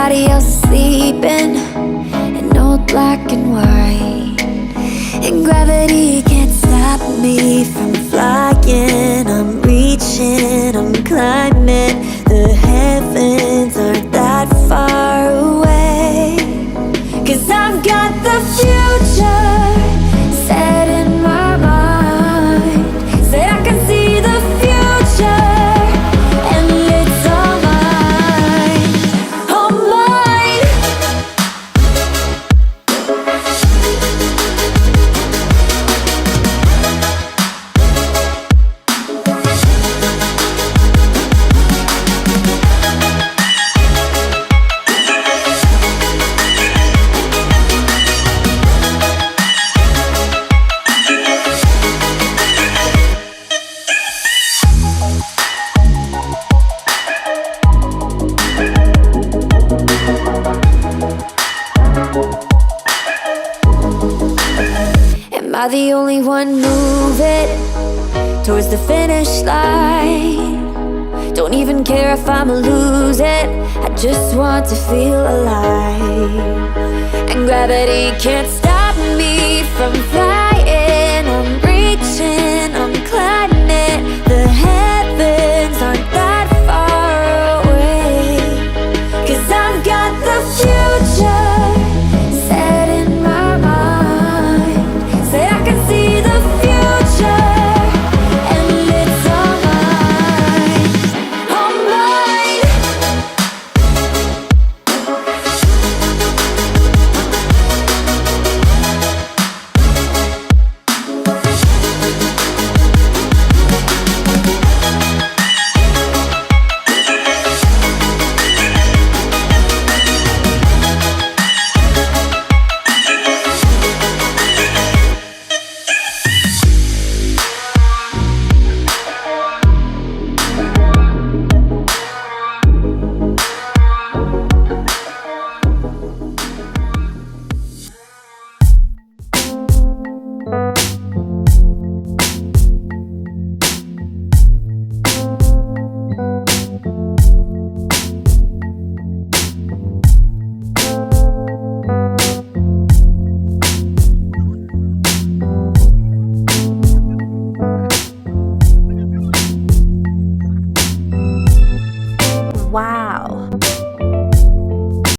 everybody else is sleeping in old black and white, and gravity can't stop me from flying. I'm reaching, I'm climbing. The heavens aren't that far away, 'cause I've got the future set in my mind. Say I can see the future, and it's all mine, all mine. Am I the only one moving towards the finish line? Don't even care if I'ma lose it, I just want to feel alive. And gravity can't stop me from flying. I'm reaching, I'm climbing. The heavens aren't that far away, 'cause I've got the future set in my mind. Say I can see the future, and it's all mine, all mine. Wow.